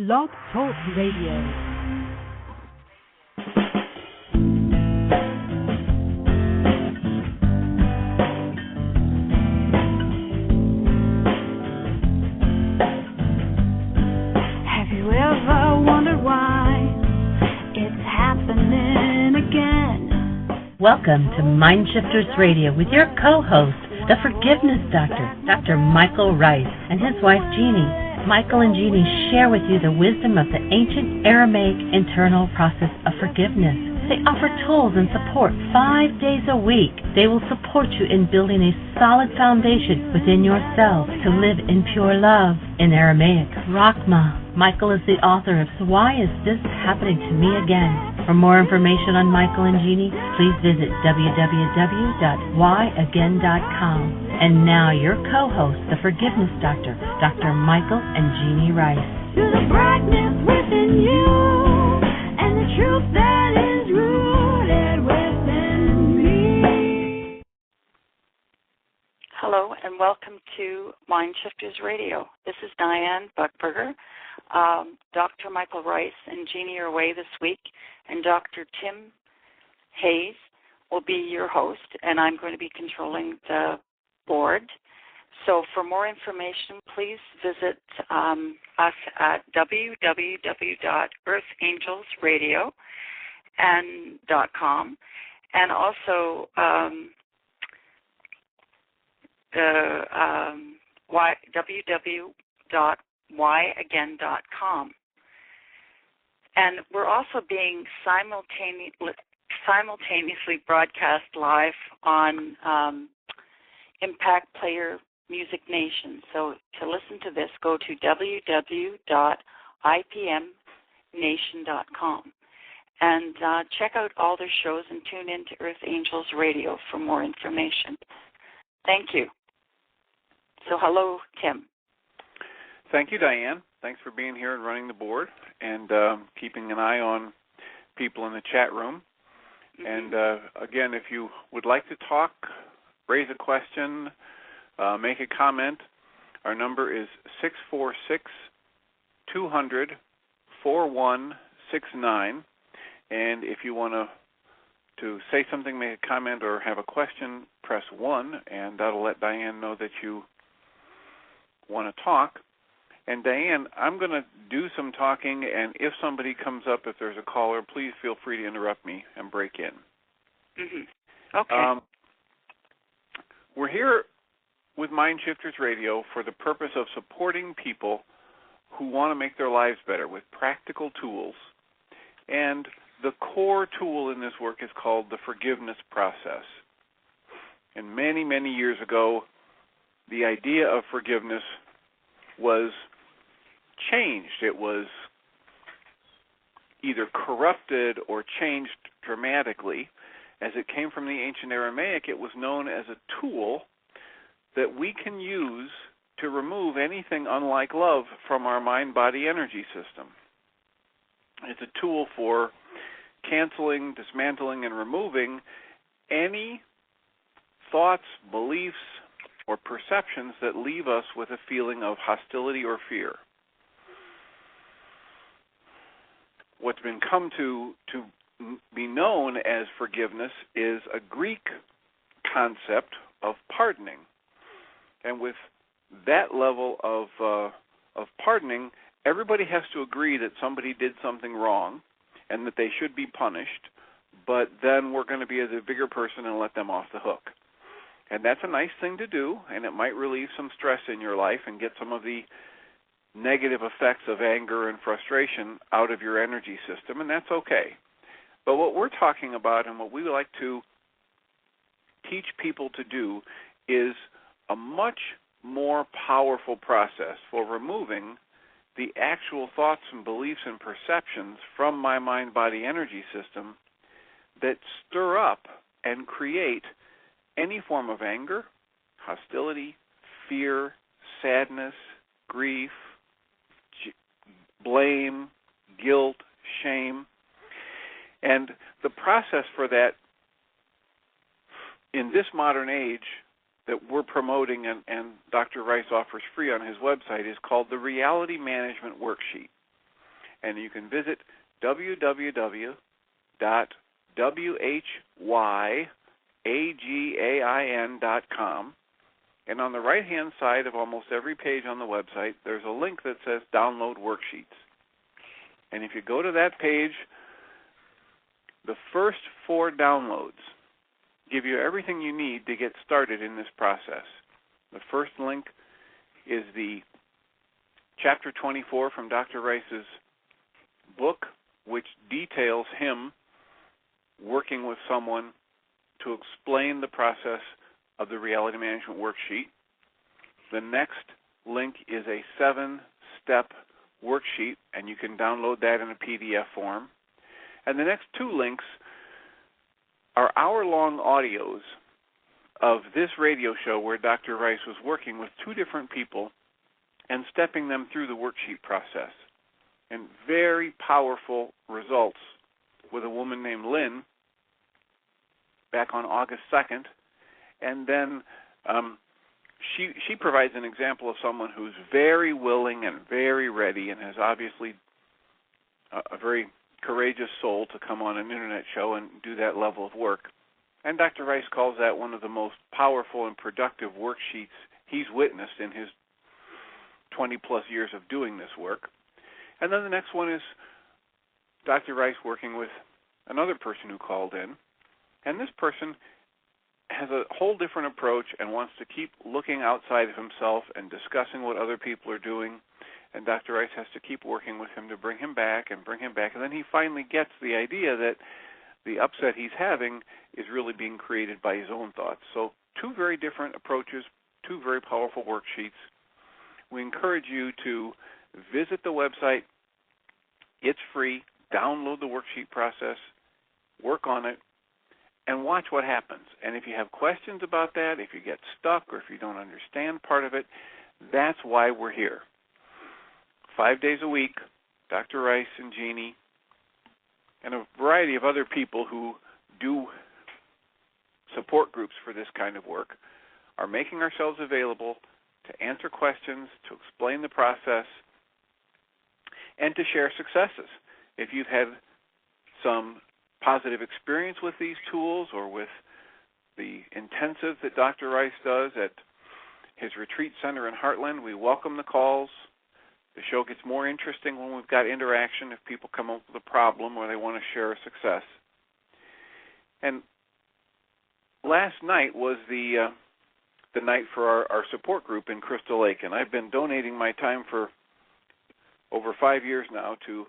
Blog Talk Radio. Welcome to Mindshifters Radio with your co-host, the Forgiveness Doctor, Dr. Michael Ryce, and his wife Jeanie. Michael and Jeanie share with you the wisdom of the ancient Aramaic internal process of forgiveness. They offer tools and support 5 days a week. They will support you in building a solid foundation within yourself to live in pure love. In Aramaic, Rachma. Michael is the author of So Why Is This Happening to Me Again? For more information on Michael and Jeanie, please visit www.whyagain.com. And now your co-host, the Forgiveness Doctor, Dr. Michael and Jeanie Ryce. To the brightness within you and the truth that is rooted within me. Hello and welcome to Mindshifters Radio. This is Diane Buckberger. Dr. Michael Ryce and Jeanie are away this week, and Dr. Tim Hayes will be your host, and I'm going to be controlling the board. So for more information, please visit us at www.earthangelsradio.com and also www.whyagain.com. And we're also being simultaneously broadcast live on Impact Player Music Nation. So to listen to this, go to www.ipmnation.com and check out all their shows and tune in to Earth Angels Radio for more information. Thank you. So hello, Tim. Thank you, Diane. Thanks for being here and running the board and keeping an eye on people in the chat room. Mm-hmm. And again, if you would like to talk, raise a question, make a comment, our number is 646-200-4169. And if you want to say something, make a comment, or have a question, press 1, and that'll let Diane know that you want to talk. And Diane, I'm going to do some talking, and if somebody comes up, if there's a caller, please feel free to interrupt me and break in. Mm-hmm. Okay. We're here with Mindshifters Radio for the purpose of supporting people who want to make their lives better with practical tools. And the core tool in this work is called the forgiveness process. And many, many years ago, the idea of forgiveness was changed. It was either corrupted or changed dramatically. As it came from the ancient Aramaic, it was known as a tool that we can use to remove anything unlike love from our mind-body energy system. It's a tool for canceling, dismantling, and removing any thoughts, beliefs, or perceptions that leave us with a feeling of hostility or fear. What's been come to be known as forgiveness is a Greek concept of pardoning. And with that level of pardoning, everybody has to agree that somebody did something wrong and that they should be punished, but then we're going to be the bigger person and let them off the hook. And that's a nice thing to do, and it might relieve some stress in your life and get some of the negative effects of anger and frustration out of your energy system, and that's okay. But what we're talking about and what we like to teach people to do is a much more powerful process for removing the actual thoughts and beliefs and perceptions from my mind-body energy system that stir up and create any form of anger, hostility, fear, sadness, grief, blame, guilt, shame. And the process for that in this modern age that we're promoting and Dr. Ryce offers free on his website is called the Reality Management Worksheet. and you can visit www.whyagain.com. And on the right-hand side of almost every page on the website, there's a link that says Download Worksheets. And if you go to that page, the first 4 downloads give you everything you need to get started in this process. The first link is the Chapter 24 from Dr. Ryce's book, which details him working with someone to explain the process of the reality management worksheet. The next link is a 7-step worksheet, and you can download that in a PDF form. And the next 2 links are hour-long audios of this radio show where Dr. Ryce was working with 2 different people and stepping them through the worksheet process. And very powerful results with a woman named Lynn back on August 2nd. And then she provides an example of someone who's very willing and very ready and has obviously a very courageous soul to come on an internet show and do that level of work. And Dr. Ryce calls that one of the most powerful and productive worksheets he's witnessed in his 20-plus years of doing this work. And then the next one is Dr. Ryce working with another person who called in. And this person has a whole different approach and wants to keep looking outside of himself and discussing what other people are doing. And Dr. Ryce has to keep working with him to bring him back. And then he finally gets the idea that the upset he's having is really being created by his own thoughts. So 2 very different approaches, 2 very powerful worksheets. We encourage you to visit the website. It's free. Download the worksheet process, work on it, and watch what happens. And if you have questions about that, if you get stuck or if you don't understand part of it, that's why we're here. 5 days a week, Dr. Ryce and Jeanie and a variety of other people who do support groups for this kind of work are making ourselves available to answer questions, to explain the process, and to share successes. If you've had some positive experience with these tools or with the intensive that Dr. Ryce does at his retreat center in Heartland, we welcome the calls. The show gets more interesting when we've got interaction, if people come up with a problem or they want to share a success. And last night was the night for our support group in Crystal Lake, and I've been donating my time for over 5 years now to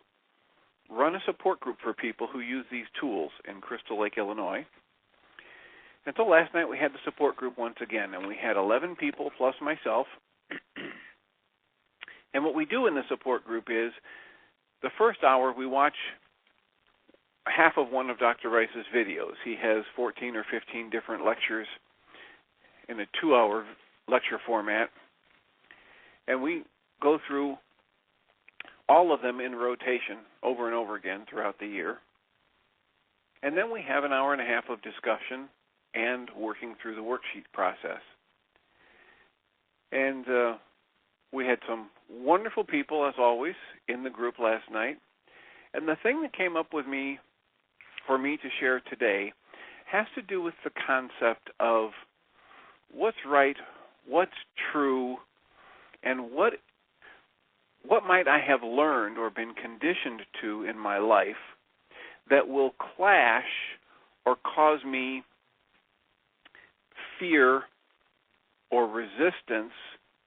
run a support group for people who use these tools in Crystal Lake, Illinois. Until last night, we had the support group once again, and we had 11 people plus myself. And what we do in the support group is the first hour we watch half of one of Dr. Ryce's videos. He has 14 or 15 different lectures in a 2-hour lecture format, and we go through all of them in rotation over and over again throughout the year. And then we have an hour and a half of discussion and working through the worksheet process. And we had some wonderful people, as always, in the group last night. And the thing that came up for me to share today has to do with the concept of what's right, what's true, and what might I have learned or been conditioned to in my life that will clash or cause me fear or resistance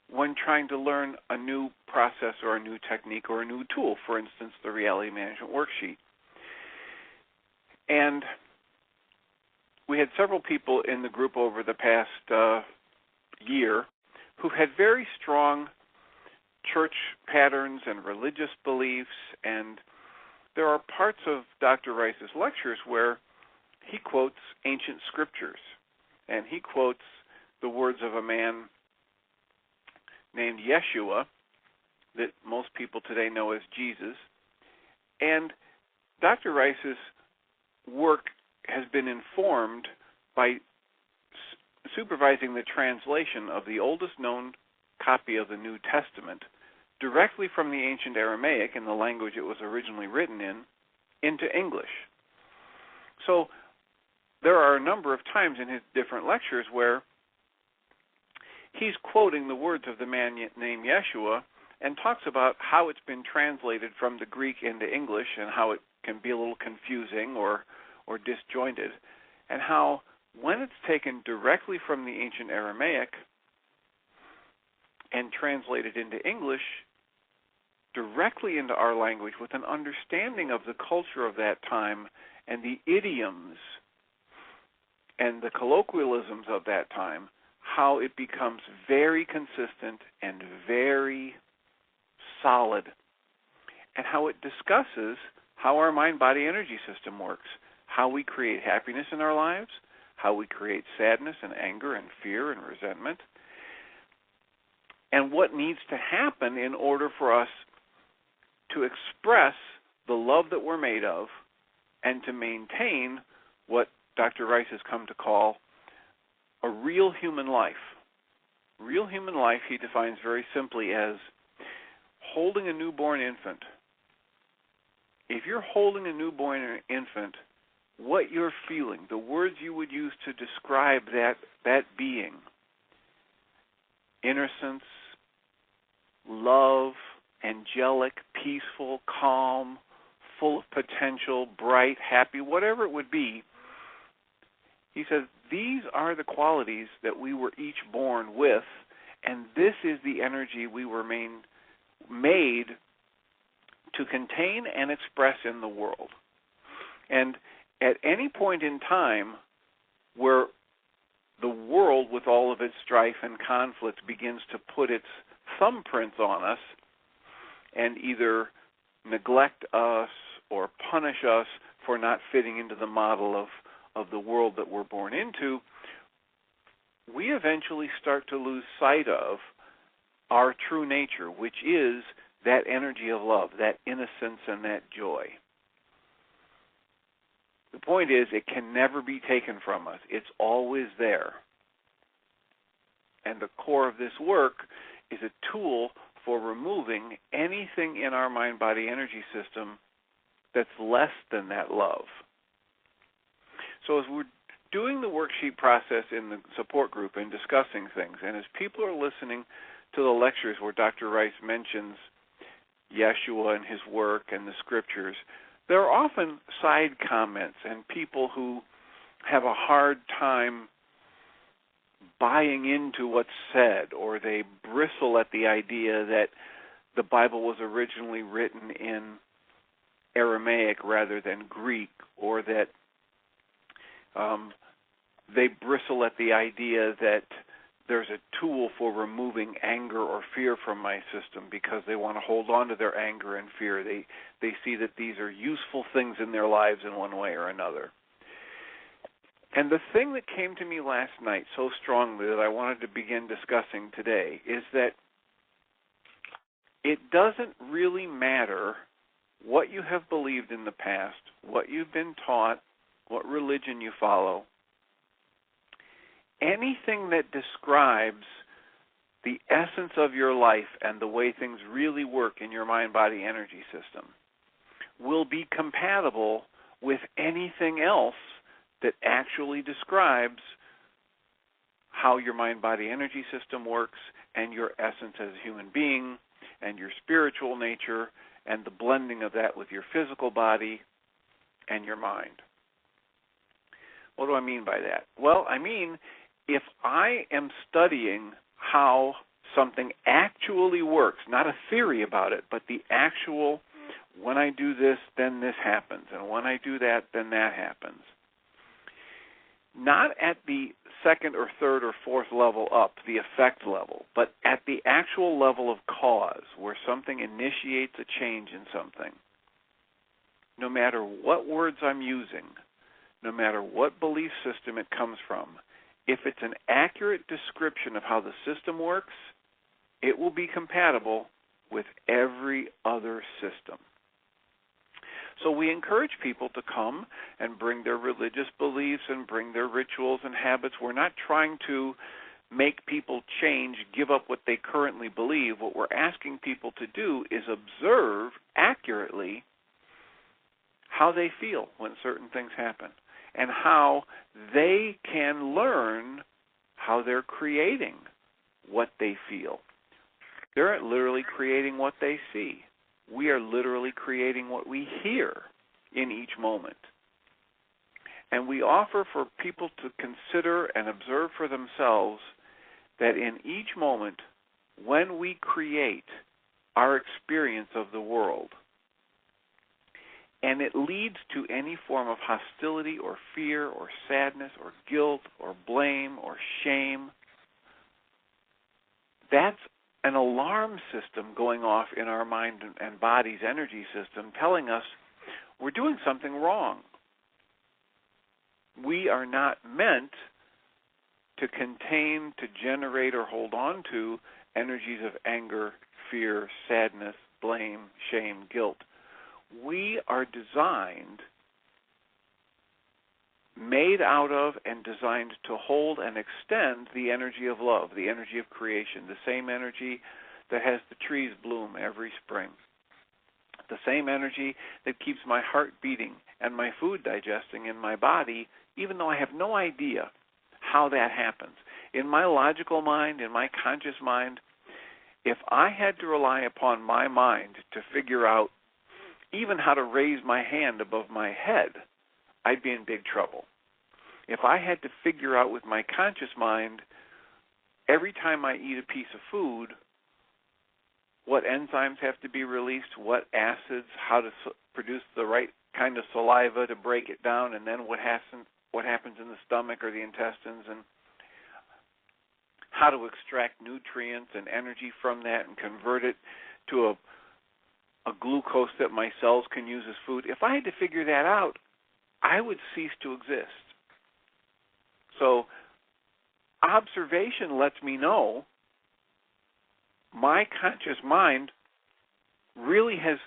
when trying to learn a new process or a new technique or a new tool, for instance, the reality management worksheet. And we had several people in the group over the past year who had very strong church patterns and religious beliefs, and there are parts of Dr. Ryce's lectures where he quotes ancient scriptures, and he quotes the words of a man named Yeshua that most people today know as Jesus. And Dr. Ryce's work has been informed by supervising the translation of the oldest known copy of the New Testament directly from the ancient Aramaic, in the language it was originally written in, into English. So there are a number of times in his different lectures where he's quoting the words of the man named Yeshua and talks about how it's been translated from the Greek into English and how it can be a little confusing or disjointed, and how when it's taken directly from the ancient Aramaic and translated into English, directly into our language with an understanding of the culture of that time and the idioms and the colloquialisms of that time, how it becomes very consistent and very solid, and how it discusses how our mind-body energy system works, how we create happiness in our lives, how we create sadness and anger and fear and resentment, and what needs to happen in order for us to express the love that we're made of and to maintain what Dr. Ryce has come to call a real human life. Real human life he defines very simply as holding a newborn infant. If you're holding a newborn infant, what you're feeling, the words you would use to describe that being, innocence, love, angelic, peaceful, calm, full of potential, bright, happy, whatever it would be, he says these are the qualities that we were each born with, and this is the energy we were made to contain and express in the world. And at any point in time where the world, with all of its strife and conflict, begins to put its thumbprints on us and either neglect us or punish us for not fitting into the model of the world that we're born into, we eventually start to lose sight of our true nature, which is that energy of love, that innocence and that joy. The point is, it can never be taken from us. It's always there. And the core of this work is a tool for removing anything in our mind-body energy system that's less than that love. So as we're doing the worksheet process in the support group and discussing things, and as people are listening to the lectures where Dr. Ryce mentions Yeshua and his work and the scriptures, there are often side comments and people who have a hard time buying into what's said, or they bristle at the idea that the Bible was originally written in Aramaic rather than Greek, or that they bristle at the idea that there's a tool for removing anger or fear from my system because they want to hold on to their anger and fear. They see that these are useful things in their lives in one way or another. And the thing that came to me last night so strongly that I wanted to begin discussing today is that it doesn't really matter what you have believed in the past, what you've been taught, what religion you follow. Anything that describes the essence of your life and the way things really work in your mind-body energy system will be compatible with anything else that actually describes how your mind-body energy system works and your essence as a human being and your spiritual nature and the blending of that with your physical body and your mind. What do I mean by that? Well, I mean, if I am studying how something actually works, not a theory about it, but the actual, when I do this, then this happens, and when I do that, then that happens. Not at the second or third or fourth level up, the effect level, but at the actual level of cause, where something initiates a change in something. No matter what words I'm using, no matter what belief system it comes from, if it's an accurate description of how the system works, it will be compatible with every other system. So we encourage people to come and bring their religious beliefs and bring their rituals and habits. We're not trying to make people change, give up what they currently believe. What we're asking people to do is observe accurately how they feel when certain things happen and how they can learn how they're creating what they feel. They're literally creating what they see. We are literally creating what we hear in each moment. And we offer for people to consider and observe for themselves that in each moment, when we create our experience of the world, and it leads to any form of hostility or fear or sadness or guilt or blame or shame, that's an alarm system going off in our mind and body's energy system telling us we're doing something wrong. We are not meant to contain, to generate, or hold on to energies of anger, fear, sadness, blame, shame, guilt. We are designed, made out of, and designed to hold and extend the energy of love, the energy of creation, the same energy that has the trees bloom every spring, the same energy that keeps my heart beating and my food digesting in my body, even though I have no idea how that happens. In my logical mind, in my conscious mind, if I had to rely upon my mind to figure out even how to raise my hand above my head, I'd be in big trouble. If I had to figure out with my conscious mind, every time I eat a piece of food, what enzymes have to be released, what acids, how to produce the right kind of saliva to break it down, and then what happens in the stomach or the intestines, and how to extract nutrients and energy from that and convert it to a glucose that my cells can use as food. If I had to figure that out, I would cease to exist. So observation lets me know my conscious mind really has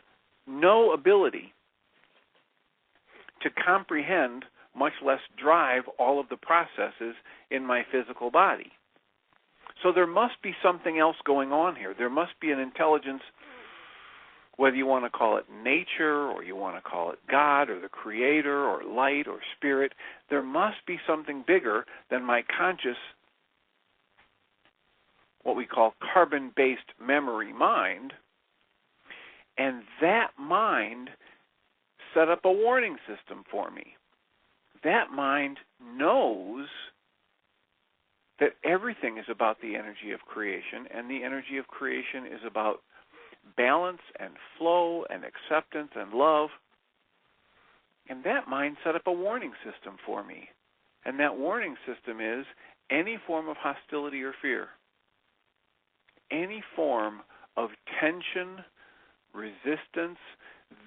no ability to comprehend, much less drive, all of the processes in my physical body. So there must be something else going on here. There must be an intelligence, whether you want to call it nature or you want to call it God or the Creator or light or spirit. There must be something bigger than my conscious, what we call carbon-based memory mind. And that mind set up a warning system for me. That mind knows that everything is about the energy of creation, and the energy of creation is about balance and flow and acceptance and love. And that mind set up a warning system for me. And that warning system is any form of hostility or fear, any form of tension, resistance.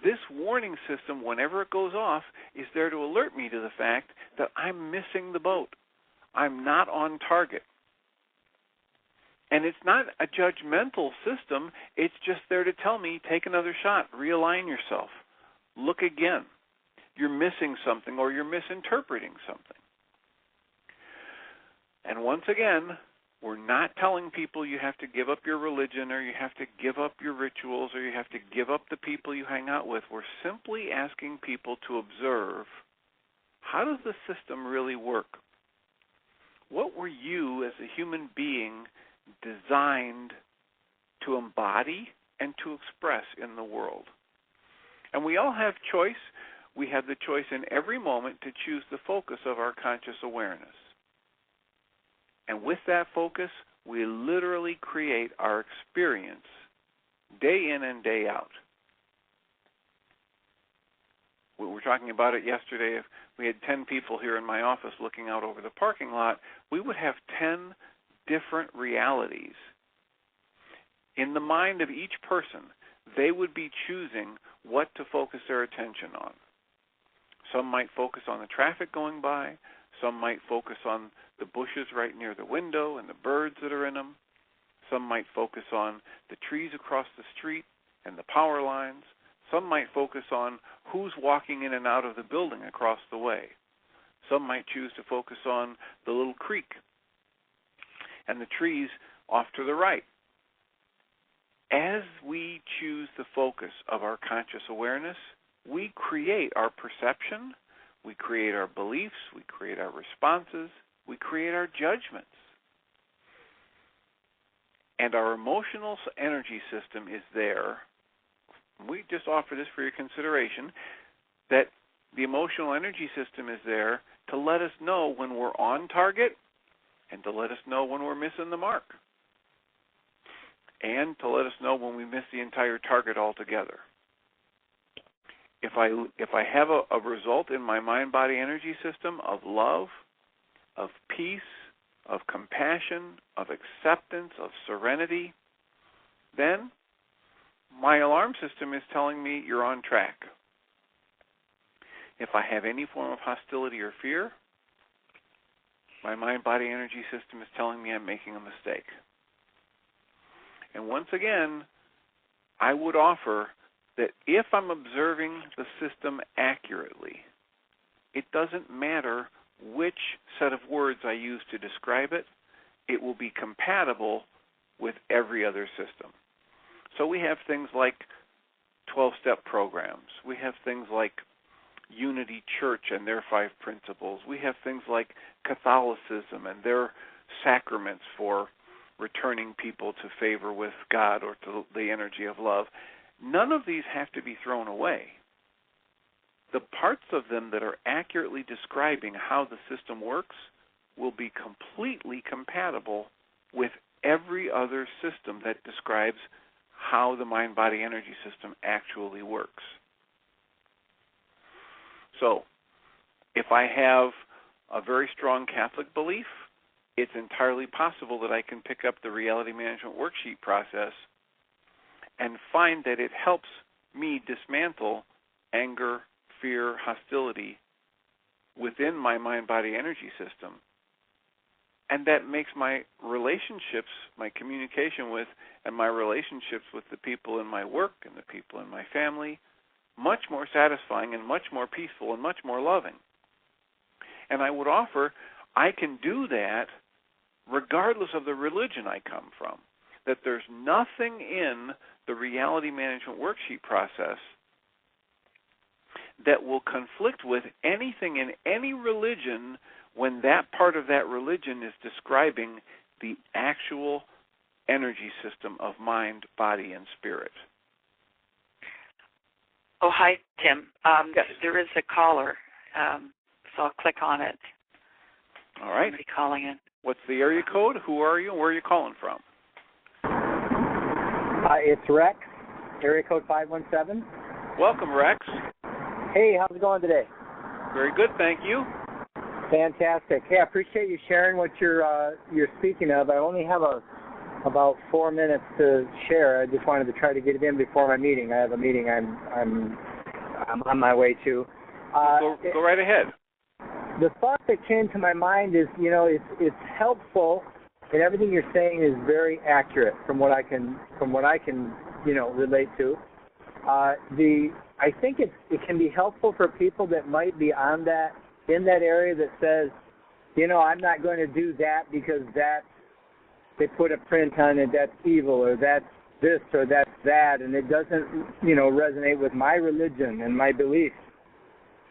This warning system, whenever it goes off, is there to alert me to the fact that I'm missing the boat. I'm not on target. And it's not a judgmental system. It's just there to tell me, take another shot, realign yourself, look again. You're missing something or you're misinterpreting something. And once again, we're not telling people you have to give up your religion or you have to give up your rituals or you have to give up the people you hang out with. We're simply asking people to observe, how does the system really work? What were you as a human being designed to embody and to express in the world? And we all have choice. We have the choice in every moment to choose the focus of our conscious awareness. And with that focus, we literally create our experience day in and day out. We were talking about it yesterday. If we had 10 people here in my office looking out over the parking lot, we would have 10 different realities. In the mind of each person, they would be choosing what to focus their attention on. Some might focus on the traffic going by. Some might focus on the bushes right near the window and the birds that are in them. Some might focus on the trees across the street and the power lines. Some might focus on who's walking in and out of the building across the way. Some might choose to focus on the little creek. and the trees off to the right. As we choose the focus of our conscious awareness, we create our perception, we create our beliefs, we create our responses, we create our judgments. And our emotional energy system is there. We just offer this for your consideration, that the emotional energy system is there to let us know when we're on target and to let us know when we're missing the mark, and to let us know when we miss the entire target altogether. If I have a result in my mind-body energy system of love, of peace, of compassion, of acceptance, of serenity, then my alarm system is telling me you're on track. If I have any form of hostility or fear, my mind-body energy system is telling me I'm making a mistake. And once again, I would offer that if I'm observing the system accurately, it doesn't matter which set of words I use to describe it, it will be compatible with every other system. So we have things like 12-step programs. We have things like Unity Church and their 5 principles. We have things like Catholicism and their sacraments for returning people to favor with God or to the energy of love. None of these have to be thrown away. The parts of them that are accurately describing how the system works will be completely compatible with every other system that describes how the mind-body energy system actually works. So, if I have a very strong Catholic belief, it's entirely possible that I can pick up the reality management worksheet process and find that it helps me dismantle anger, fear, hostility within my mind-body energy system. And that makes my relationships, my communication with, and my relationships with the people in my work and the people in my family much more satisfying and much more peaceful and much more loving. And I would offer I can do that regardless of the religion I come from, that there's nothing in the reality management worksheet process that will conflict with anything in any religion when that part of that religion is describing the actual energy system of mind, body, and spirit. Oh, hi, Tim. Yes. There is a caller, so I'll click on it. All right. Somebody calling in. What's the area code? Who are you, and where are you calling from? It's Rex, area code 517. Welcome, Rex. Hey, how's it going today? Very good, thank you. Fantastic. Hey, I appreciate you sharing what you're speaking of. I only have about 4 minutes to share. I just wanted to try to get it in before my meeting. I have a meeting I'm on my way to. Go right ahead. The thought that came to my mind is, it's helpful, and everything you're saying is very accurate from what I can relate to. I think it can be helpful for people that might be in that area that says, I'm not going to do that because they put a print on it, that's evil, or that's this, or that's that, and it doesn't, resonate with my religion and my beliefs.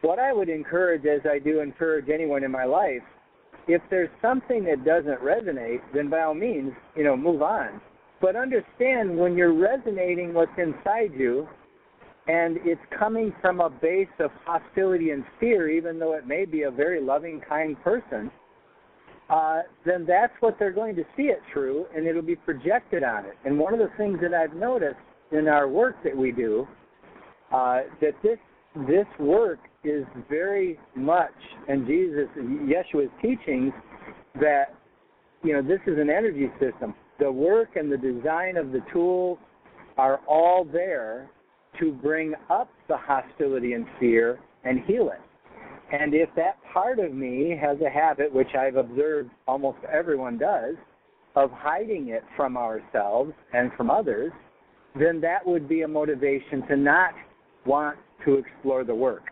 What I would encourage, as I do encourage anyone in my life, if there's something that doesn't resonate, then by all means, move on. But understand when you're resonating what's inside you, and it's coming from a base of hostility and fear, even though it may be a very loving, kind person, then that's what they're going to see it through, and it'll be projected on it. And one of the things that I've noticed in our work that we do, that this work is very much, and Yeshua's teachings, that, this is an energy system. The work and the design of the tools are all there to bring up the hostility and fear and heal it. And if that part of me has a habit, which I've observed almost everyone does, of hiding it from ourselves and from others, then that would be a motivation to not want to explore the work.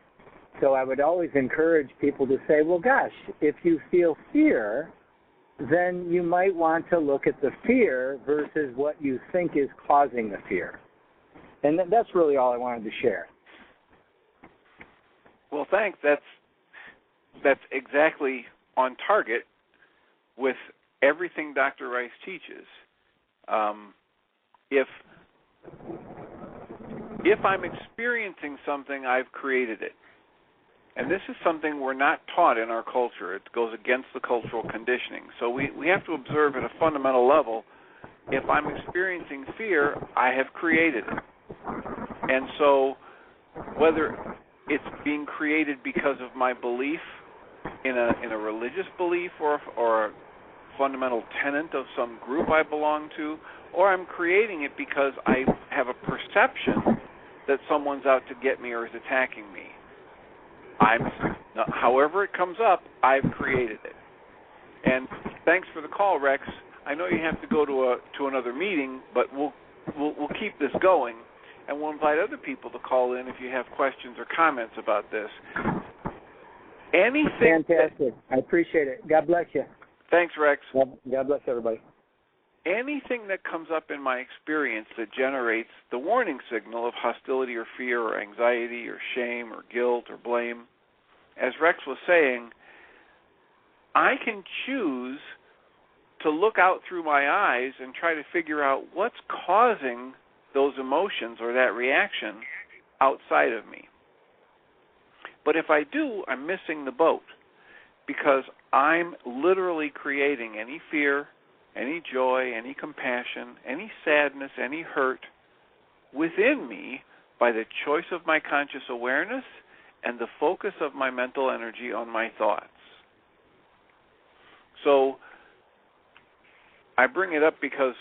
So I would always encourage people to say, well, gosh, if you feel fear, then you might want to look at the fear versus what you think is causing the fear. And that's really all I wanted to share. Well, thanks. That's exactly on target with everything Dr. Ryce teaches. If I'm experiencing something, I've created it. And this is something we're not taught in our culture. It goes against the cultural conditioning. So we have to observe at a fundamental level, if I'm experiencing fear, I have created it. And so whether it's being created because of my belief in a religious belief or a fundamental tenet of some group I belong to, or I'm creating it because I have a perception that someone's out to get me or is attacking me. However it comes up, I've created it. And thanks for the call, Rex. I know you have to go to another meeting, but we'll keep this going, and we'll invite other people to call in if you have questions or comments about this. Anything. Fantastic. I appreciate it. God bless you. Thanks, Rex. God bless everybody. Anything that comes up in my experience that generates the warning signal of hostility or fear or anxiety or shame or guilt or blame, as Rex was saying, I can choose to look out through my eyes and try to figure out what's causing those emotions or that reaction outside of me. But if I do, I'm missing the boat, because I'm literally creating any fear, any joy, any compassion, any sadness, any hurt within me by the choice of my conscious awareness and the focus of my mental energy on my thoughts. So I bring it up because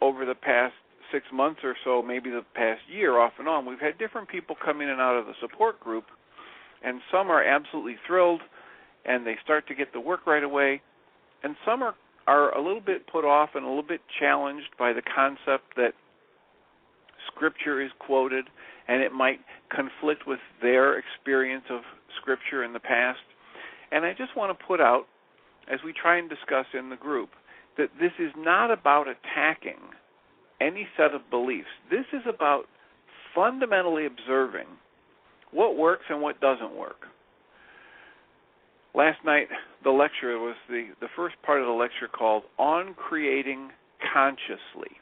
over the past 6 months or so, maybe the past year off and on, we've had different people come in and out of the support group, and some are absolutely thrilled and they start to get the work right away, and some are a little bit put off and a little bit challenged by the concept that Scripture is quoted and it might conflict with their experience of Scripture in the past. And I just want to put out, as we try and discuss in the group, that this is not about attacking any set of beliefs. This is about fundamentally observing what works and what doesn't work. Last night, the lecture was the first part of the lecture called On Creating Consciously.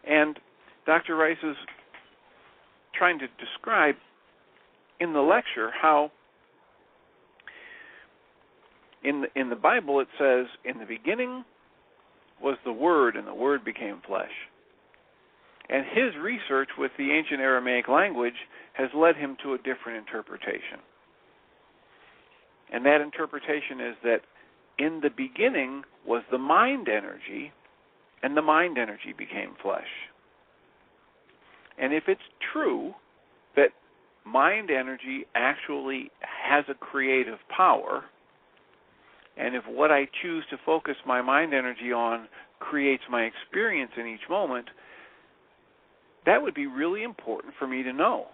And Dr. Ryce is trying to describe in the lecture how in the Bible it says, in the beginning was the Word, and the Word became flesh. And his research with the ancient Aramaic language has led him to a different interpretation. And that interpretation is that in the beginning was the mind energy, and the mind energy became flesh. And if it's true that mind energy actually has a creative power, and if what I choose to focus my mind energy on creates my experience in each moment, that would be really important for me to know.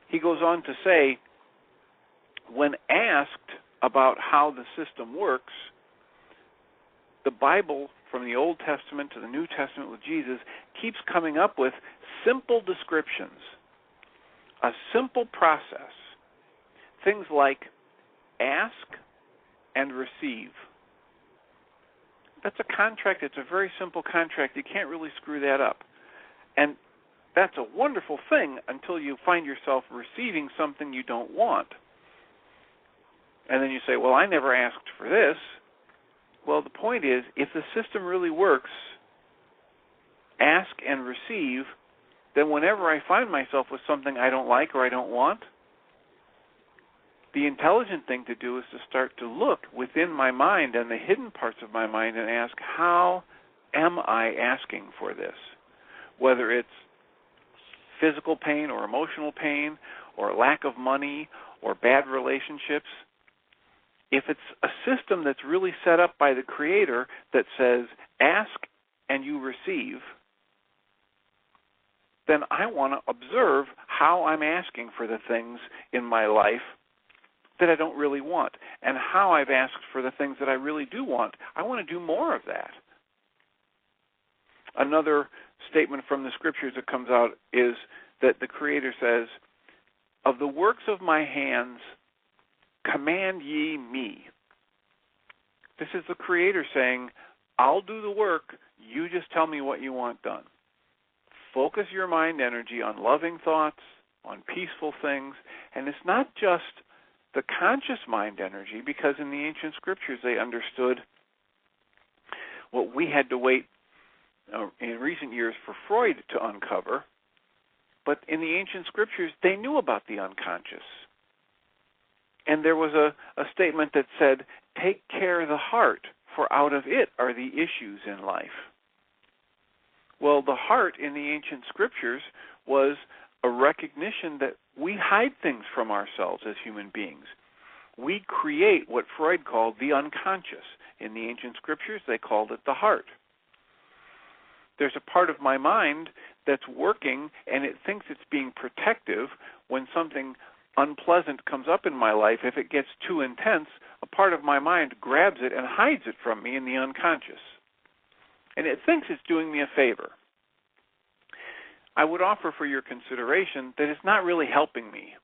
He goes on to say, when asked about how the system works, the Bible, from the Old Testament to the New Testament with Jesus, keeps coming up with simple descriptions, a simple process. Things like ask and receive. That's a contract. It's a very simple contract. You can't really screw that up. And that's a wonderful thing until you find yourself receiving something you don't want. And then you say, well, I never asked for this. Well, the point is, if the system really works, ask and receive, then whenever I find myself with something I don't like or I don't want, the intelligent thing to do is to start to look within my mind and the hidden parts of my mind and ask, how am I asking for this? Whether it's physical pain or emotional pain or lack of money or bad relationships, if it's a system that's really set up by the Creator that says, ask and you receive, then I want to observe how I'm asking for the things in my life that I don't really want, and how I've asked for the things that I really do want. I want to do more of that. Another statement from the Scriptures that comes out is that the Creator says, "Of the works of my hands, command ye me." This is the Creator saying, I'll do the work, you just tell me what you want done. Focus your mind energy on loving thoughts, on peaceful things, and it's not just the conscious mind energy, because in the ancient Scriptures they understood what we had to wait in recent years for Freud to uncover, but in the ancient Scriptures they knew about the unconscious. And there was a statement that said, take care of the heart, for out of it are the issues in life. Well, the heart in the ancient Scriptures was a recognition that we hide things from ourselves as human beings. We create what Freud called the unconscious. In the ancient Scriptures, they called it the heart. There's a part of my mind that's working, and it thinks it's being protective when something unpleasant comes up in my life. If it gets too intense, a part of my mind grabs it and hides it from me in the unconscious. And it thinks it's doing me a favor. I would offer for your consideration that it's not really helping me.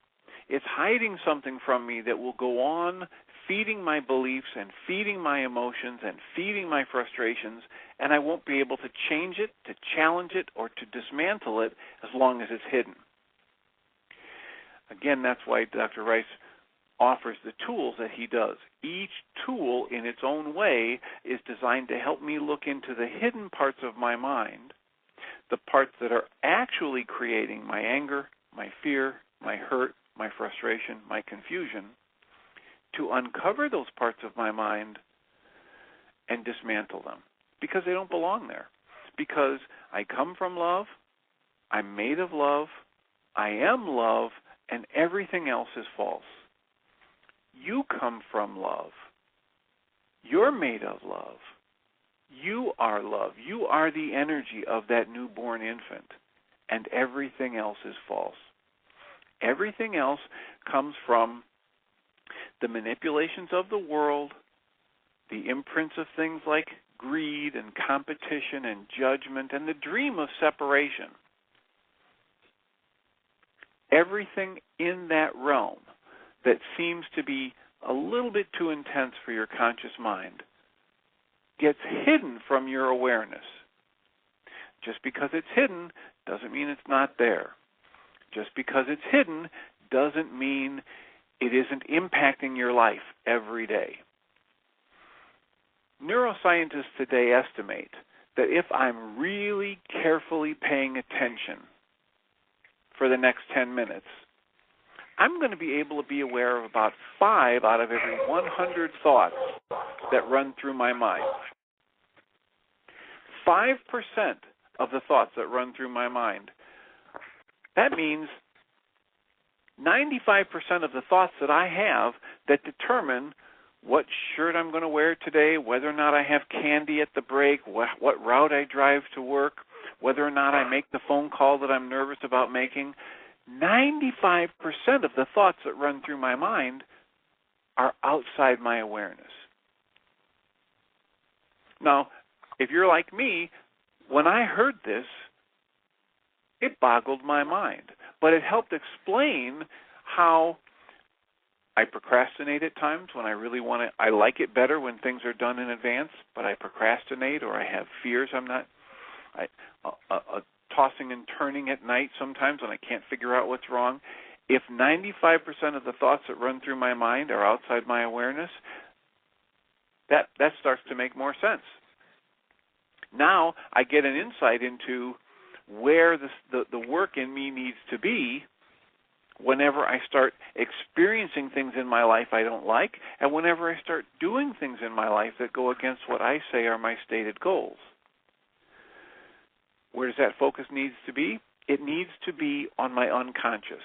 It's hiding something from me that will go on feeding my beliefs and feeding my emotions and feeding my frustrations, and I won't be able to change it, to challenge it, or to dismantle it as long as it's hidden. Again, that's why Dr. Ryce offers the tools that he does. Each tool in its own way is designed to help me look into the hidden parts of my mind, the parts that are actually creating my anger, my fear, my hurt, my frustration, my confusion, to uncover those parts of my mind and dismantle them, because they don't belong there. Because I come from love, I'm made of love, I am love, and everything else is false. You come from love. You're made of love. You are love. You are the energy of that newborn infant, and everything else is false. Everything else comes from the manipulations of the world, the imprints of things like greed and competition and judgment, and the dream of separation. Everything in that realm that seems to be a little bit too intense for your conscious mind gets hidden from your awareness. Just because it's hidden doesn't mean it's not there. Just because it's hidden doesn't mean it isn't impacting your life every day. Neuroscientists today estimate that if I'm really carefully paying attention for the next 10 minutes, I'm going to be able to be aware of about 5 out of every 100 thoughts that run through my mind. 5% of the thoughts that run through my mind. That means 95% of the thoughts that I have that determine what shirt I'm going to wear today, whether or not I have candy at the break, what route I drive to work, whether or not I make the phone call that I'm nervous about making, 95% of the thoughts that run through my mind are outside my awareness. Now, if you're like me, when I heard this, it boggled my mind. But it helped explain how I procrastinate at times when I really want to. I like it better when things are done in advance, but I procrastinate, or I have fears tossing and turning at night sometimes when I can't figure out what's wrong. If 95% of the thoughts that run through my mind are outside my awareness, that starts to make more sense. Now I get an insight into where the work in me needs to be whenever I start experiencing things in my life I don't like, and whenever I start doing things in my life that go against what I say are my stated goals. Where does that focus needs to be? It needs to be on my unconscious.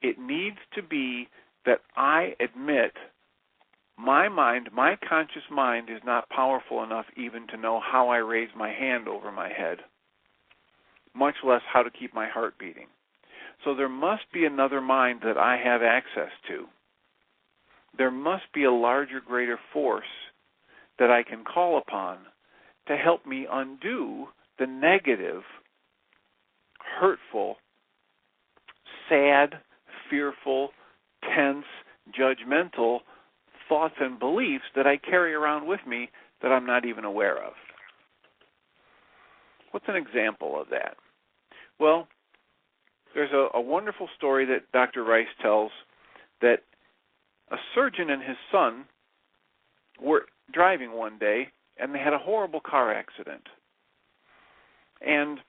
It needs to be that I admit my mind, my conscious mind, is not powerful enough even to know how I raise my hand over my head, much less how to keep my heart beating. So there must be another mind that I have access to. there must be a larger, greater force that I can call upon to help me undo the negative, hurtful, sad, fearful, tense, judgmental thoughts and beliefs that I carry around with me that I'm not even aware of. What's an example of that? Well, there's a wonderful story that Dr. Ryce tells that a surgeon and his son were driving one day, and they had a horrible car accident. And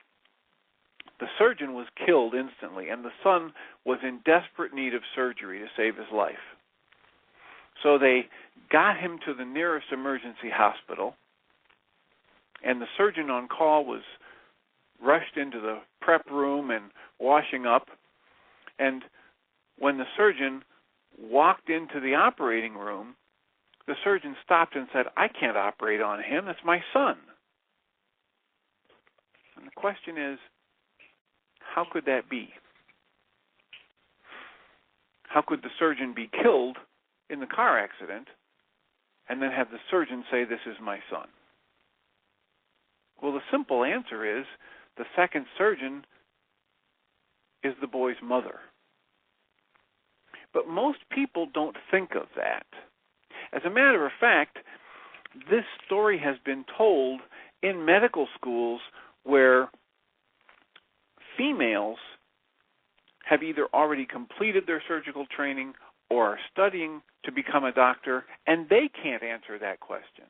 the surgeon was killed instantly, and the son was in desperate need of surgery to save his life. So they got him to the nearest emergency hospital, and the surgeon on call was rushed into the prep room and washing up. And when the surgeon walked into the operating room, the surgeon stopped and said, "I can't operate on him. It's my son." And the question is, how could that be? How could the surgeon be killed in the car accident and then have the surgeon say, "This is my son"? Well, the simple answer is the second surgeon is the boy's mother. But most people don't think of that. As a matter of fact, this story has been told in medical schools where females have either already completed their surgical training or are studying to become a doctor, and they can't answer that question.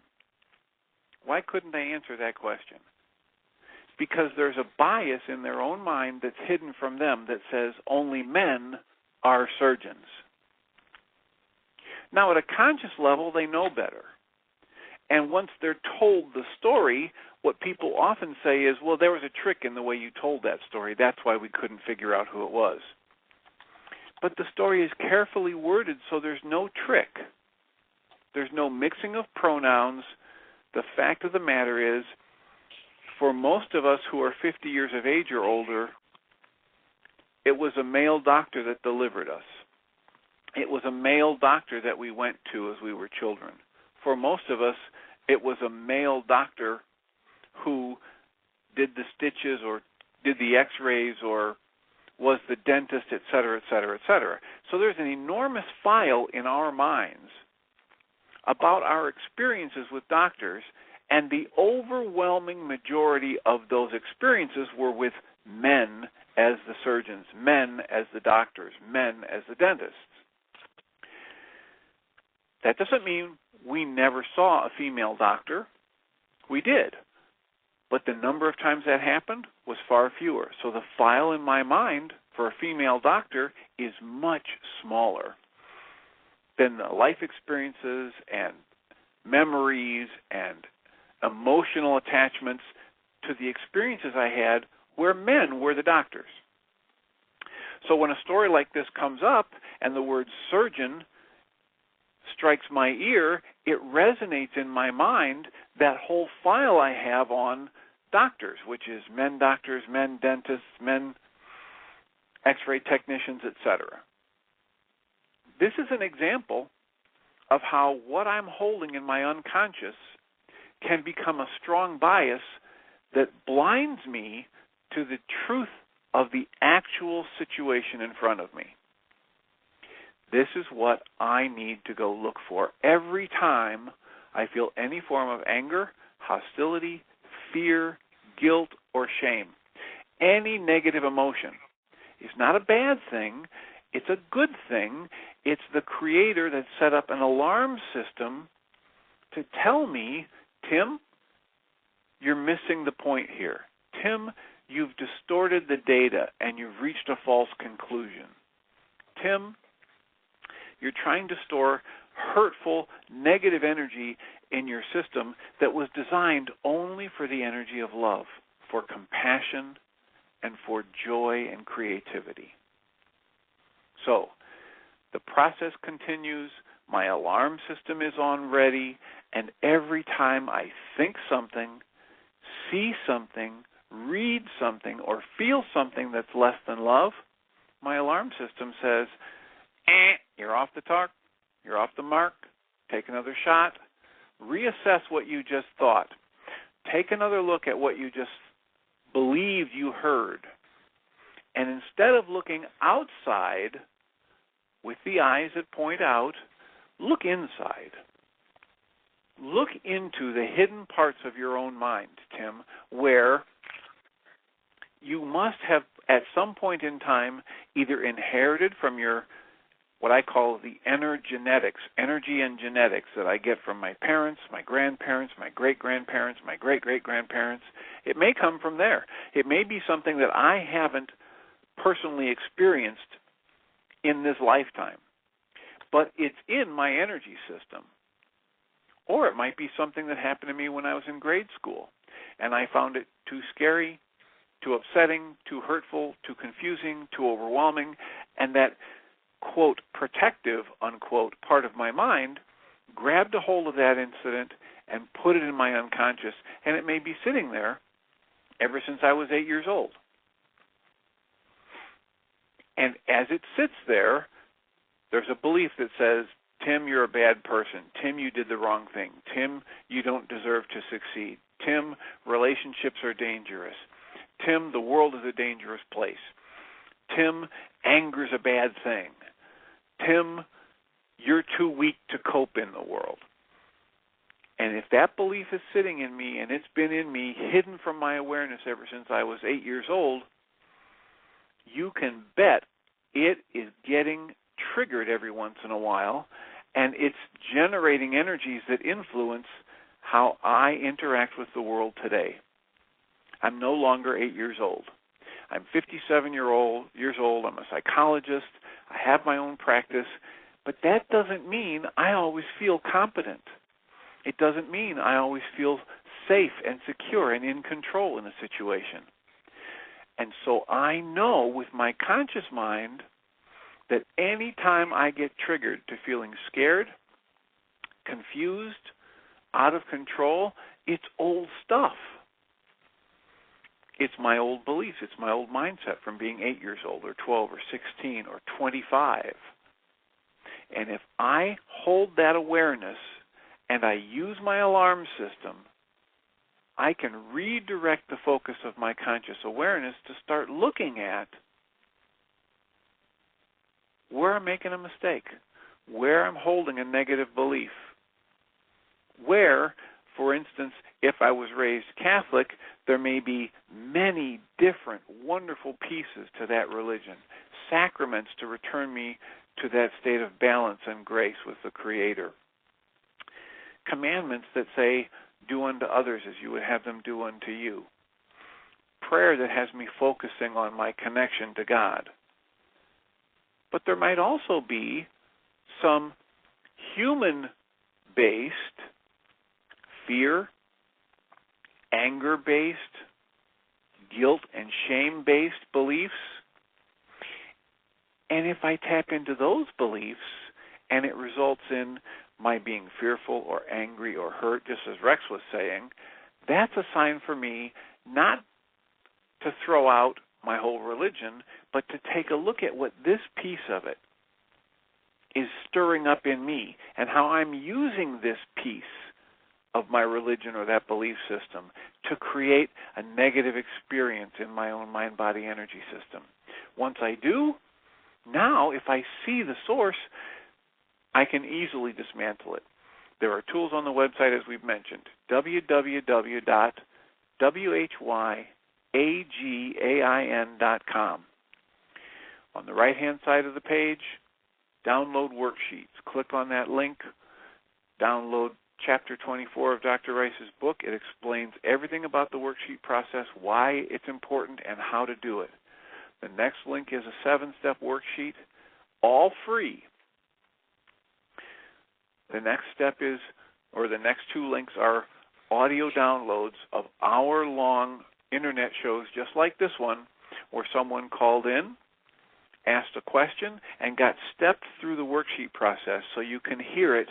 Why couldn't they answer that question? Because there's a bias in their own mind that's hidden from them that says only men are surgeons. Now, at a conscious level, they know better. And once they're told the story, what people often say is, well, there was a trick in the way you told that story. That's why we couldn't figure out who it was. But the story is carefully worded, so there's no trick. There's no mixing of pronouns. The fact of the matter is, for most of us who are 50 years of age or older, it was a male doctor that delivered us. It was a male doctor that we went to as we were children. For most of us, it was a male doctor who did the stitches or did the x-rays or was the dentist, et cetera, et cetera, et cetera. So there's an enormous file in our minds about our experiences with doctors, and the overwhelming majority of those experiences were with men as the surgeons, men as the doctors, men as the dentists. That doesn't mean we never saw a female doctor. We did. But the number of times that happened was far fewer. So the file in my mind for a female doctor is much smaller than the life experiences and memories and emotional attachments to the experiences I had where men were the doctors. So when a story like this comes up and the word surgeon strikes my ear, it resonates in my mind that whole file I have on doctors, which is men doctors, men dentists, men x-ray technicians, etc. This is an example of how what I'm holding in my unconscious can become a strong bias that blinds me to the truth of the actual situation in front of me. This is what I need to go look for every time I feel any form of anger, hostility, fear, guilt, or shame. Any negative emotion is not a bad thing. It's a good thing. It's the Creator that set up an alarm system to tell me, Tim, you're missing the point here. Tim, you've distorted the data and you've reached a false conclusion. Tim, you're trying to store hurtful, negative energy in your system that was designed only for the energy of love, for compassion, and for joy and creativity. So, the process continues, my alarm system is on ready, and every time I think something, see something, read something, or feel something that's less than love, my alarm system says, you're off the You're off the mark. Take another shot. Reassess what you just thought. Take another look at what you just believed you heard. And instead of looking outside with the eyes that point out, look inside. Look into the hidden parts of your own mind, Tim, where you must have at some point in time either inherited from your, what I call the energy and genetics that I get from my parents, my grandparents, my great-grandparents, my great-great-grandparents. It may come from there. It may be something that I haven't personally experienced in this lifetime, but it's in my energy system. Or it might be something that happened to me when I was in grade school, and I found it too scary, too upsetting, too hurtful, too confusing, too overwhelming, and that, quote, protective, unquote, part of my mind grabbed a hold of that incident and put it in my unconscious, and it may be sitting there ever since I was 8 years old. And as it sits there, there's a belief that says, Tim, you're a bad person. Tim, you did the wrong thing. Tim, you don't deserve to succeed. Tim, relationships are dangerous. Tim, the world is a dangerous place. Tim, anger's a bad thing. Tim, you're too weak to cope in the world. And if that belief is sitting in me, and it's been in me, hidden from my awareness ever since I was 8 years old, you can bet it is getting triggered every once in a while, and it's generating energies that influence how I interact with the world today. I'm no longer 8 years old. I'm 57 years old. I'm a psychologist. I have my own practice, but that doesn't mean I always feel competent. It doesn't mean I always feel safe and secure and in control in a situation. And so I know with my conscious mind that any time I get triggered to feeling scared, confused, out of control, it's old stuff. It's my old beliefs. It's my old mindset from being 8 years old or 12 or 16 or 25. And if I hold that awareness and I use my alarm system, I can redirect the focus of my conscious awareness to start looking at where I'm making a mistake, where I'm holding a negative belief, where, for instance, if I was raised Catholic, there may be many different wonderful pieces to that religion, sacraments to return me to that state of balance and grace with the Creator, commandments that say, do unto others as you would have them do unto you, prayer that has me focusing on my connection to God. But there might also be some human-based, fear, anger-based, guilt and shame-based beliefs. And if I tap into those beliefs and it results in my being fearful or angry or hurt, just as Rex was saying, that's a sign for me not to throw out my whole religion, but to take a look at what this piece of it is stirring up in me and how I'm using this piece of my religion or that belief system to create a negative experience in my own mind-body energy system. Once I do, now if I see the source, I can easily dismantle it. There are tools on the website, as we've mentioned, www.whyagain.com. On the right-hand side of the page, download worksheets. Click on that link, download Chapter 24 of Dr. Ryce's book. It explains everything about the worksheet process, why it's important, and how to do it. The next link is a 7-step worksheet, all free. The next step is, or the next 2 links are audio downloads of hour-long internet shows just like this one, where someone called in, asked a question, and got stepped through the worksheet process so you can hear it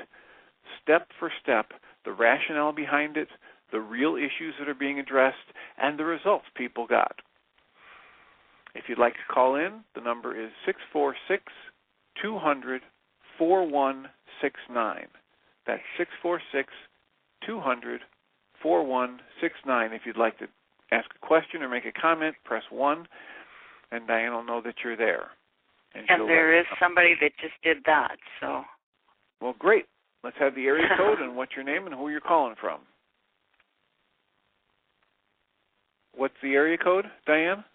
step for step, the rationale behind it, the real issues that are being addressed, and the results people got. If you'd like to call in, the number is 646-200-5787. 646-200-4169. That's 646-200-4169. If you'd like to ask a question or make a comment, press 1, and Diane will know that you're there. And there is somebody that just did that, so. Well, great. Let's have the area code and what's your name and who you're calling from. What's the area code, Diane?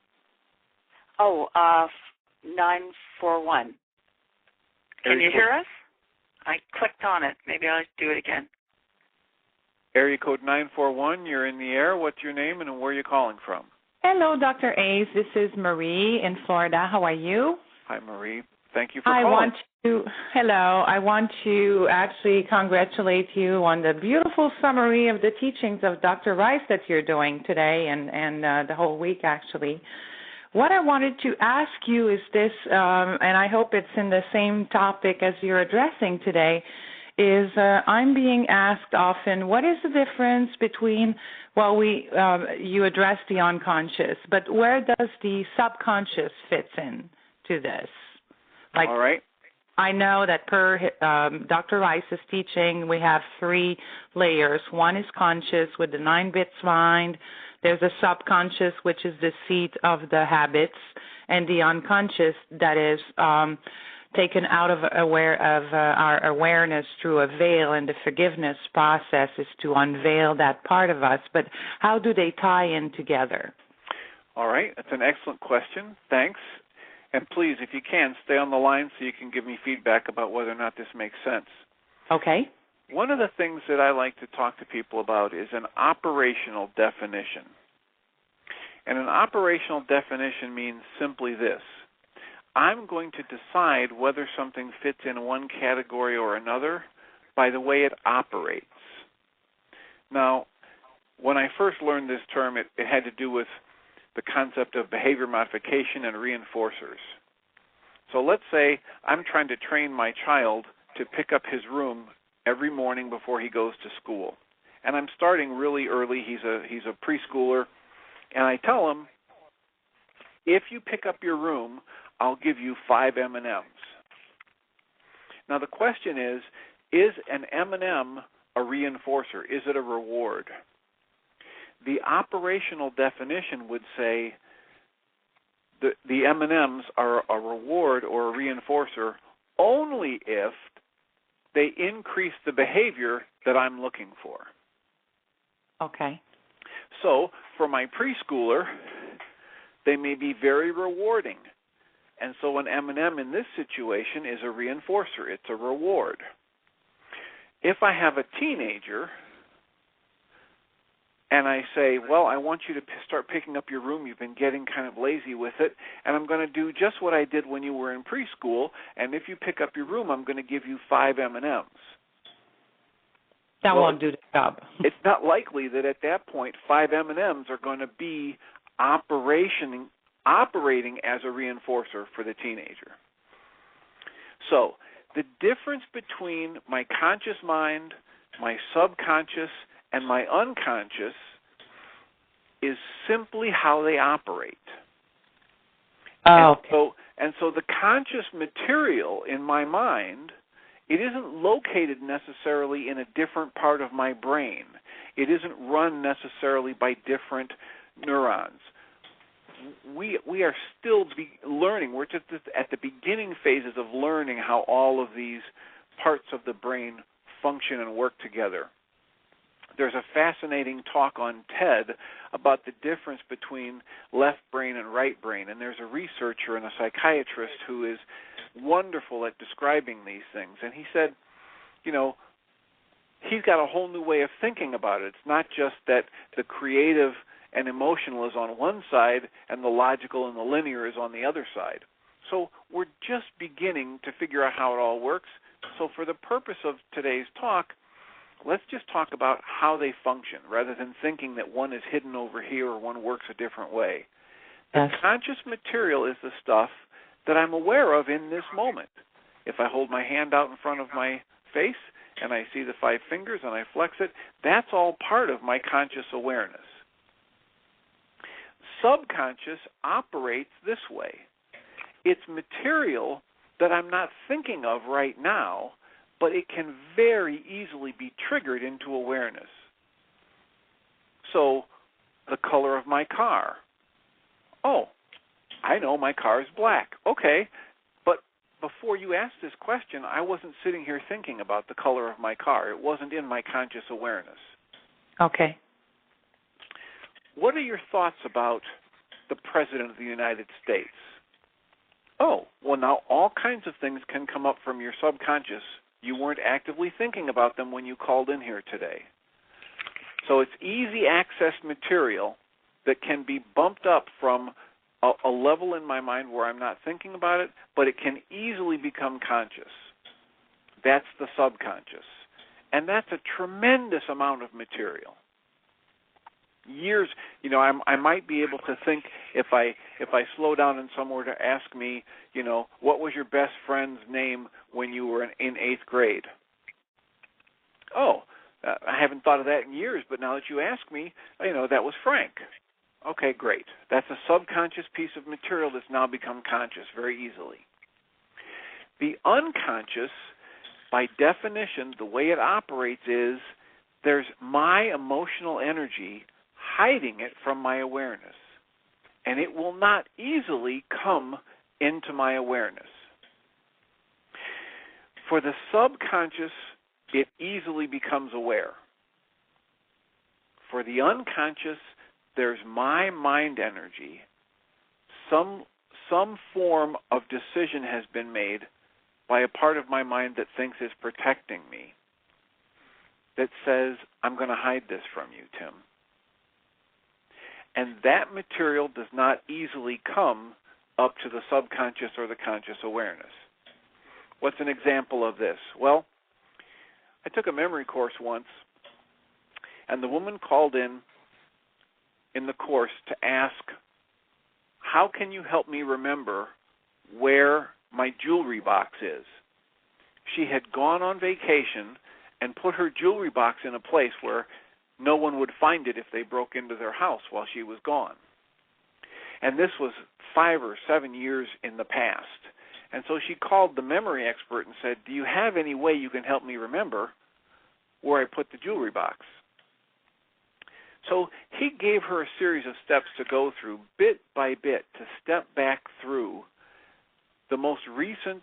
941. Can you hear us? I clicked on it. Maybe I'll do it again. Area code 941, you're in the air. What's your name and where are you calling from? Hello, Dr. Hayes. This is Marie in Florida. How are you? Hi, Marie. Thank you for calling. I want to actually congratulate you on the beautiful summary of the teachings of Dr. Ryce that you're doing today and the whole week, actually. What I wanted to ask you is this, and I hope it's in the same topic as you're addressing today, is I'm being asked often, what is the difference between, you address the unconscious, but where does the subconscious fit in to this? Like, all right. I know that per Dr. Ryce's teaching, we have 3 layers. One is conscious with the 9-bit mind. There's a subconscious, which is the seat of the habits, and the unconscious that is taken out of our awareness through a veil, and the forgiveness process is to unveil that part of us. But how do they tie in together? All right. That's an excellent question. Thanks. And please, if you can, stay on the line so you can give me feedback about whether or not this makes sense. Okay. One of the things that I like to talk to people about is an operational definition. And an operational definition means simply this. I'm going to decide whether something fits in one category or another by the way it operates. Now, when I first learned this term, it had to do with the concept of behavior modification and reinforcers. So let's say I'm trying to train my child to pick up his room every morning before he goes to school. And I'm starting really early. He's a preschooler. And I tell him, if you pick up your room, I'll give you 5 M&Ms. Now the question is an M&M a reinforcer? Is it a reward? The operational definition would say the M&Ms are a reward or a reinforcer only if they increase the behavior that I'm looking for. Okay. So for my preschooler, they may be very rewarding. And so an M&M in this situation is a reinforcer. It's a reward. If I have a teenager and I say, well, I want you to start picking up your room. You've been getting kind of lazy with it, and I'm going to do just what I did when you were in preschool, and if you pick up your room, I'm going to give you 5 M&Ms. That won't do the job. It's not likely that at that point 5 M&Ms are going to be operating as a reinforcer for the teenager. So the difference between my conscious mind, my subconscious, and my unconscious is simply how they operate. Oh, okay. And so the conscious material in my mind, it isn't located necessarily in a different part of my brain. It isn't run necessarily by different neurons. We are still learning. We're just at the beginning phases of learning how all of these parts of the brain function and work together. There's a fascinating talk on TED about the difference between left brain and right brain, and there's a researcher and a psychiatrist who is wonderful at describing these things. And he said, he's got a whole new way of thinking about it. It's not just that the creative and emotional is on one side and the logical and the linear is on the other side. So we're just beginning to figure out how it all works. So for the purpose of today's talk, let's just talk about how they function rather than thinking that one is hidden over here or one works a different way. The conscious material is the stuff that I'm aware of in this moment. If I hold my hand out in front of my face and I see the 5 fingers and I flex it, that's all part of my conscious awareness. Subconscious operates this way. Its material that I'm not thinking of right now, but it can very easily be triggered into awareness. So, the color of my car. Oh, I know my car is black. Okay, but before you asked this question, I wasn't sitting here thinking about the color of my car. It wasn't in my conscious awareness. Okay. What are your thoughts about the President of the United States? Oh, well, now all kinds of things can come up from your subconscious. You weren't actively thinking about them when you called in here today. So it's easy access material that can be bumped up from a level in my mind where I'm not thinking about it, but it can easily become conscious. That's the subconscious. And that's a tremendous amount of material. Years, I might be able to think if I slow down and someone were to ask me, what was your best friend's name when you were in 8th grade? Oh, I haven't thought of that in years, but now that you ask me, that was Frank. Okay, great. That's a subconscious piece of material that's now become conscious very easily. The unconscious, by definition, the way it operates is there's my emotional energy hiding it from my awareness, and it will not easily come into my awareness. For the subconscious, it easily becomes aware. For the unconscious, there's my mind energy. Some form of decision has been made by a part of my mind that thinks is protecting me, that says, I'm going to hide this from you, Tim. And that material does not easily come up to the subconscious or the conscious awareness. What's an example of this? Well, I took a memory course once, and the woman called in the course to ask, how can you help me remember where my jewelry box is? She had gone on vacation and put her jewelry box in a place where no one would find it if they broke into their house while she was gone. And this was 5 or 7 years in the past. And so she called the memory expert and said, do you have any way you can help me remember where I put the jewelry box? So he gave her a series of steps to go through, bit by bit, to step back through the most recent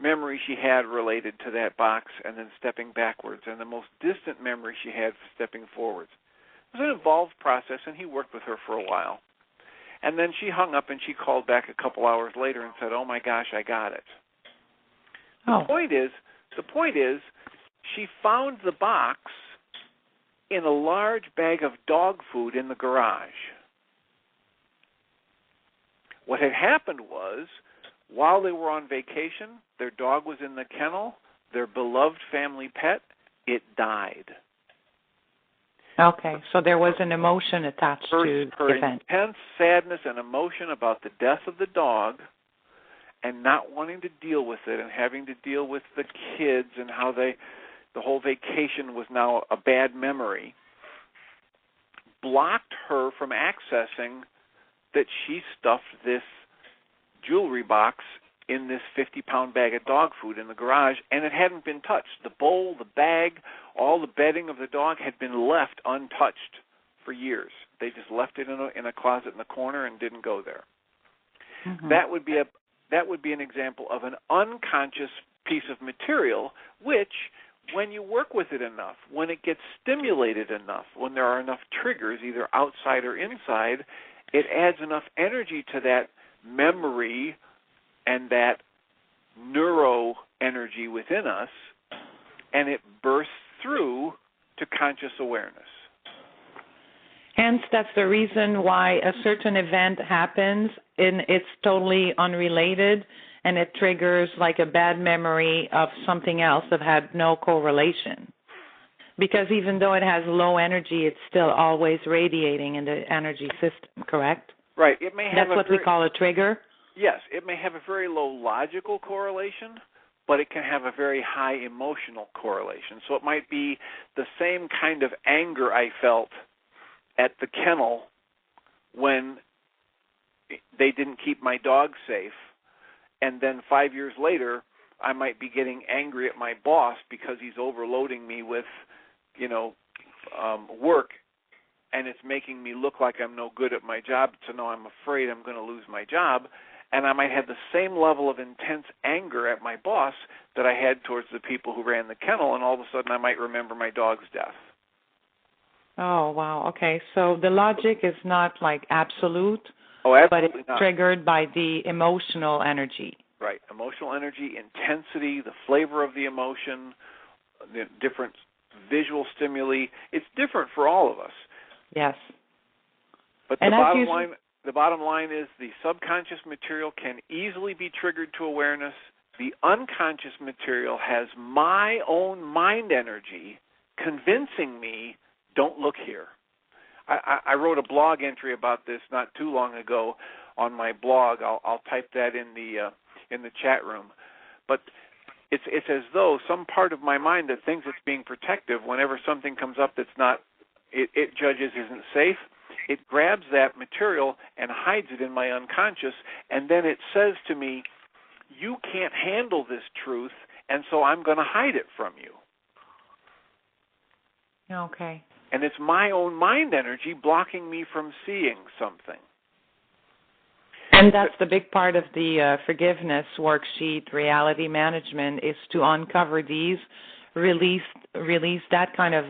memory she had related to that box and then stepping backwards, and the most distant memory she had stepping forwards. It was an involved process, and he worked with her for a while. And then she hung up and she called back a couple hours later and said, oh my gosh, I got it. The point is, she found the box in a large bag of dog food in the garage. What had happened was, while they were on vacation, their dog was in the kennel, their beloved family pet, it died. Okay, so there was an emotion attached to the event. Her intense sadness and emotion about the death of the dog and not wanting to deal with it and having to deal with the kids and how the whole vacation was now a bad memory, blocked her from accessing that she stuffed this jewelry box in this 50-pound bag of dog food in the garage, and it hadn't been touched. The bowl, the bag, all the bedding of the dog had been left untouched for years. They just left it in a closet in the corner and didn't go there. Mm-hmm. That would be an example of an unconscious piece of material, which, when you work with it enough, when it gets stimulated enough, when there are enough triggers, either outside or inside, it adds enough energy to that memory and that neuro energy within us, and it bursts through to conscious awareness. Hence, that's the reason why a certain event happens and it's totally unrelated, and it triggers like a bad memory of something else that had no correlation. Because even though it has low energy, it's still always radiating in the energy system, correct? Right. It may have That's what we call a trigger? Yes. It may have a very low logical correlation, but it can have a very high emotional correlation. So it might be the same kind of anger I felt at the kennel when they didn't keep my dog safe, and then 5 years later, I might be getting angry at my boss because he's overloading me with, work, and it's making me look like I'm no good at my job, so now I'm afraid I'm going to lose my job, and I might have the same level of intense anger at my boss that I had towards the people who ran the kennel, and all of a sudden I might remember my dog's death. Oh, wow. Okay, so the logic is not like absolute, but it's triggered by the emotional energy. Right, emotional energy, intensity, the flavor of the emotion, the different visual stimuli. It's different for all of us. Yes. But the bottom line is the subconscious material can easily be triggered to awareness. The unconscious material has my own mind energy convincing me, don't look here. I wrote a blog entry about this not too long ago on my blog. I'll type that in the chat room. But it's as though some part of my mind that thinks it's being protective, whenever something comes up that's not, it judges isn't safe, it grabs that material and hides it in my unconscious, and then it says to me, you can't handle this truth, and so I'm going to hide it from you. Okay. And it's my own mind energy blocking me from seeing something. And that's the big part of the forgiveness worksheet, reality management, is to uncover these, release that kind of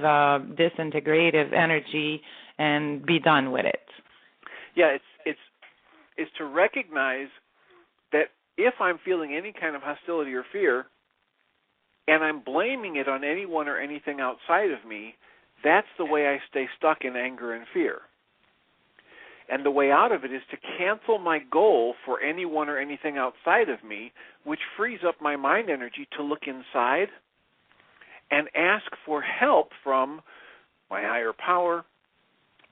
disintegrative energy, and be done with it. Yeah, it's to recognize that if I'm feeling any kind of hostility or fear, and I'm blaming it on anyone or anything outside of me, that's the way I stay stuck in anger and fear. And the way out of it is to cancel my goal for anyone or anything outside of me, which frees up my mind energy to look inside and ask for help from my higher power,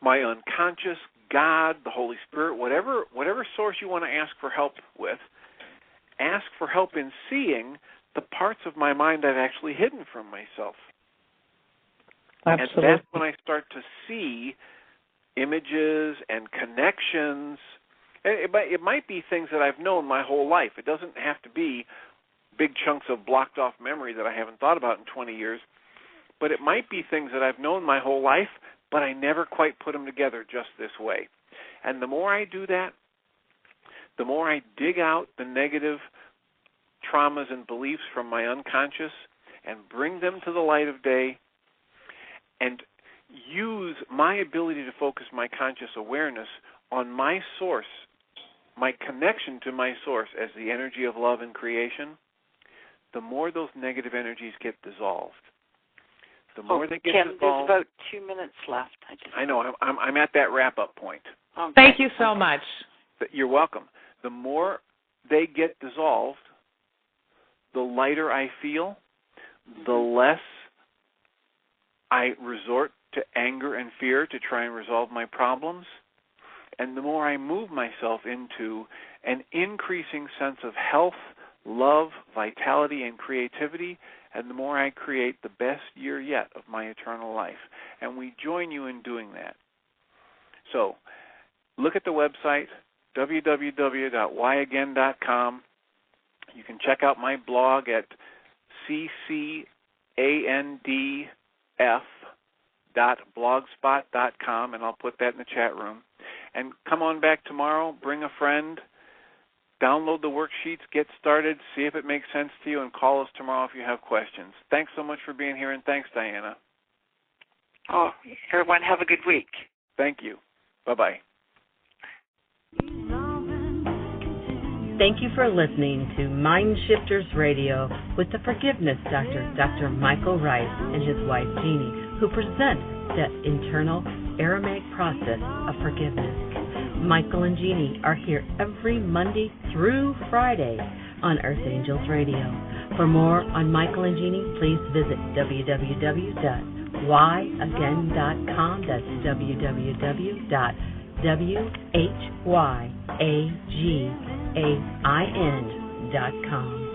my unconscious, God, the Holy Spirit, whatever source you want to ask for help with. Ask for help in seeing the parts of my mind I've actually hidden from myself. Absolutely. And that's when I start to see images and connections. It might be things that I've known my whole life. It doesn't have to be big chunks of blocked off memory that I haven't thought about in 20 years, but it might be things that I've known my whole life, but I never quite put them together just this way. And the more I do that, the more I dig out the negative traumas and beliefs from my unconscious and bring them to the light of day and use my ability to focus my conscious awareness on my source, my connection to my source as the energy of love and creation, the more those negative energies get dissolved. The more they get Kim, dissolved. there's about 2 minutes left. I know. I'm at that wrap-up point. Okay. Thank you so much. You're welcome. The more they get dissolved, the lighter I feel, the less I resort to anger and fear to try and resolve my problems, and the more I move myself into an increasing sense of health, love, vitality, and creativity, and the more I create the best year yet of my eternal life. And we join you in doing that. So look at the website, www.whyagain.com. You can check out my blog at ccandf.blogspot.com, and I'll put that in the chat room. And come on back tomorrow, bring a friend, download the worksheets, get started, see if it makes sense to you, and call us tomorrow if you have questions. Thanks so much for being here, and thanks, Diana. Oh, everyone have a good week. Thank you. Bye-bye. Thank you for listening to Mind Shifters Radio with the Forgiveness Doctor, Dr. Michael Ryce, and his wife, Jeanie, who present that internal Aramaic process of forgiveness. Michael and Jeanie are here every Monday through Friday on Earth Angels Radio. For more on Michael and Jeanie, please visit www.whyagain.com. That's www.whyagain.com.